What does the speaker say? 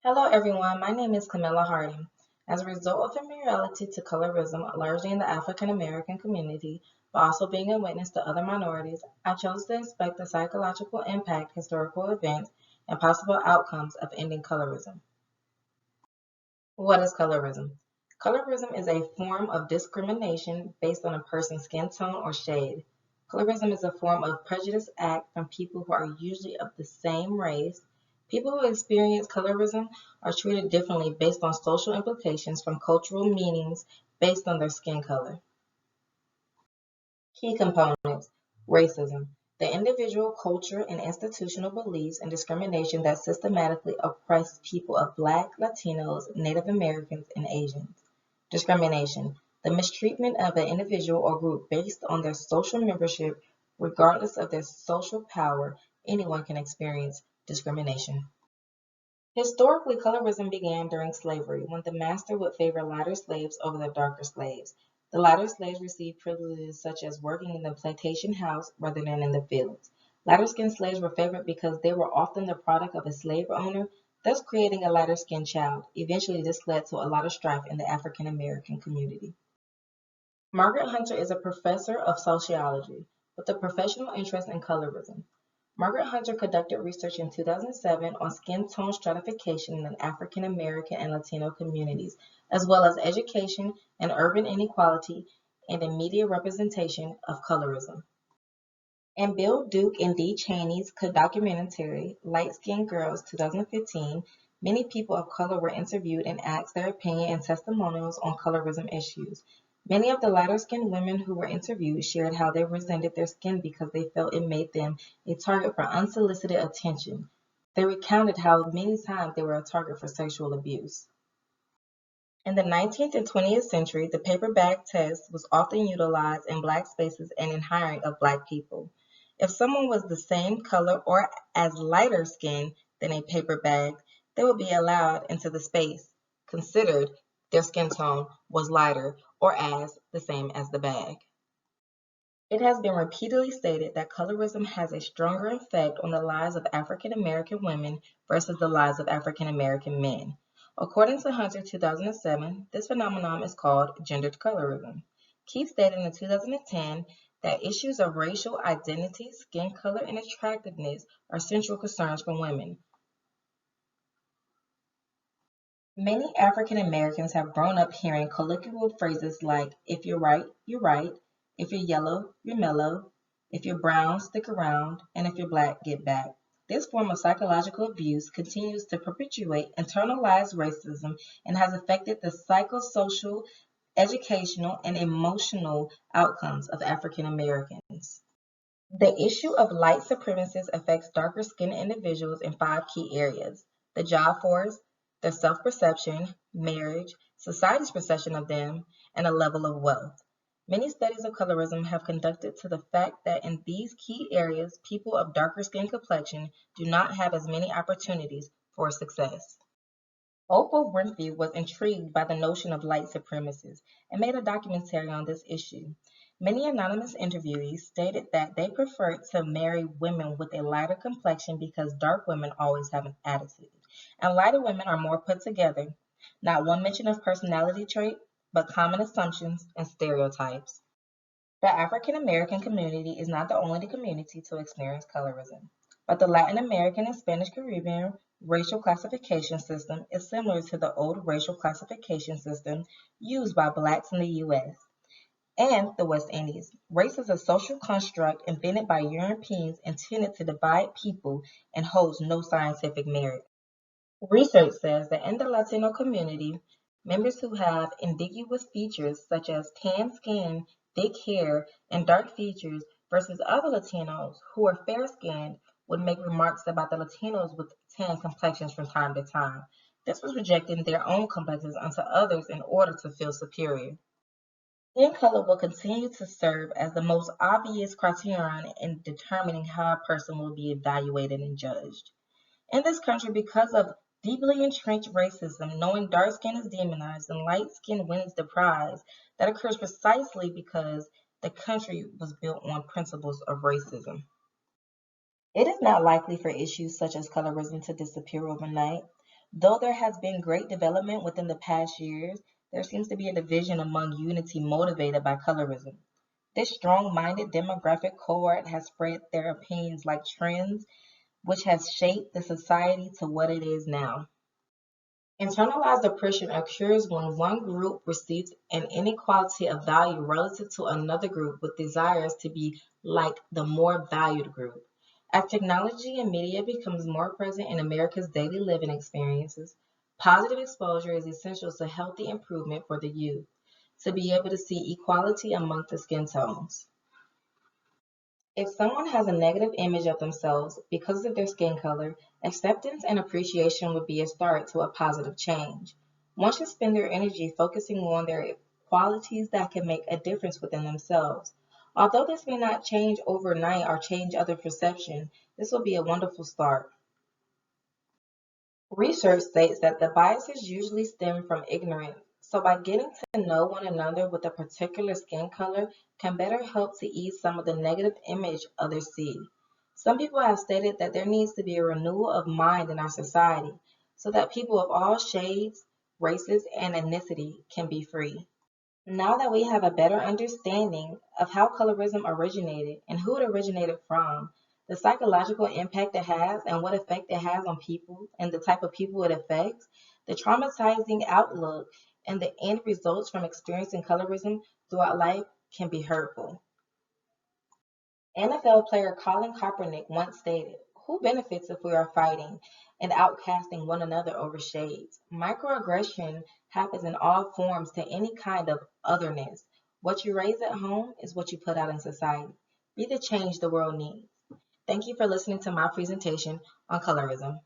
Hello everyone, my name is Kamilah Hardin. As a result of familiarity to colorism, largely in the African American community, but also being a witness to other minorities, I chose to inspect the psychological impact, historical events, and possible outcomes of ending colorism. What is colorism? Colorism is a form of discrimination based on a person's skin tone or shade. Colorism is a form of prejudice act from people who are usually of the same race. People who experience colorism are treated differently based on social implications from cultural meanings based on their skin color. Key components: racism, the individual, culture, and institutional beliefs and discrimination that systematically oppress people of Black, Latinos, Native Americans, and Asians. Discrimination, the mistreatment of an individual or group based on their social membership, regardless of their social power. Anyone can experience discrimination. Historically, colorism began during slavery, when the master would favor lighter slaves over the darker slaves. The lighter slaves received privileges such as working in the plantation house rather than in the fields. Lighter-skinned slaves were favored because they were often the product of a slave owner, thus creating a lighter-skinned child. Eventually, this led to a lot of strife in the African American community. Margaret Hunter is a professor of sociology with a professional interest in colorism. Margaret Hunter conducted research in 2007 on skin tone stratification in African American and Latino communities, as well as education and urban inequality and in media representation of colorism. In Bill Duke and Dee Cheney's documentary Light Skinned Girls 2015, many people of color were interviewed and asked their opinion and testimonials on colorism issues. Many of the lighter-skinned women who were interviewed shared how they resented their skin because they felt it made them a target for unsolicited attention. They recounted how many times they were a target for sexual abuse. In the 19th and 20th century, the paper bag test was often utilized in Black spaces and in hiring of Black people. If someone was the same color or as lighter skinned than a paper bag, they would be allowed into the space, considered their skin tone was lighter or as the same as the bag. It has been repeatedly stated that colorism has a stronger effect on the lives of African American women versus the lives of African American men. According to Hunter 2007, this phenomenon is called gendered colorism. Keith stated in 2010 that issues of racial identity, skin color, and attractiveness are central concerns for women. Many African Americans have grown up hearing colloquial phrases like, if you're right, you're right, if you're yellow, you're mellow, if you're brown, stick around, and if you're Black, get back. This form of psychological abuse continues to perpetuate internalized racism and has affected the psychosocial, educational, and emotional outcomes of African Americans. The issue of light supremacists affects darker skinned individuals in five key areas: the job force, their self perception, marriage, society's perception of them, and a level of wealth. Many studies of colorism have conducted to the fact that in these key areas, people of darker skin complexion do not have as many opportunities for success. Oprah Winfrey was intrigued by the notion of light supremacists and made a documentary on this issue. Many anonymous interviewees stated that they preferred to marry women with a lighter complexion because dark women always have an attitude, and lighter women are more put together. Not one mention of personality trait, but common assumptions and stereotypes. The African American community is not the only community to experience colorism, but the Latin American and Spanish Caribbean racial classification system is similar to the old racial classification system used by Blacks in the U.S. and the West Indies. Race is a social construct invented by Europeans intended to divide people and holds no scientific merit. Research says that in the Latino community, members who have ambiguous features such as tan skin, thick hair, and dark features versus other Latinos who are fair-skinned would make remarks about the Latinos with tan complexions from time to time. This was projecting their own complexions onto others in order to feel superior. Skin color will continue to serve as the most obvious criterion in determining how a person will be evaluated and judged. In this country, because of deeply entrenched racism, knowing dark skin is demonized and light skin wins the prize, that occurs precisely because the country was built on principles of racism. It is not likely for issues such as colorism to disappear overnight, Though there has been great development within the past years, there seems to be a division among unity motivated by colorism. This strong-minded demographic cohort has spread their opinions like trends, which has shaped the society to what it is now. Internalized oppression occurs when one group receives an inequality of value relative to another group with desires to be like the more valued group. As technology and media becomes more present in America's daily living experiences, positive exposure is essential to healthy improvement for the youth to be able to see equality among the skin tones. If someone has a negative image of themselves because of their skin color, acceptance and appreciation would be a start to a positive change. One should spend their energy focusing on their qualities that can make a difference within themselves. Although this may not change overnight or change other perception, this will be a wonderful start. Research states that the biases usually stem from ignorance, so by getting to know one another with a particular skin color can better help to ease some of the negative image others see. Some people have stated that there needs to be a renewal of mind in our society so that people of all shades, races, and ethnicity can be free. Now that we have a better understanding of how colorism originated and who it originated from, the psychological impact it has and what effect it has on people and the type of people it affects, the traumatizing outlook, and the end results from experiencing colorism throughout life can be hurtful. NFL player Colin Kaepernick once stated, "Who benefits if we are fighting and outcasting one another over shades? Microaggression happens in all forms to any kind of otherness. What you raise at home is what you put out in society. Be the change the world needs." Thank you for listening to my presentation on colorism.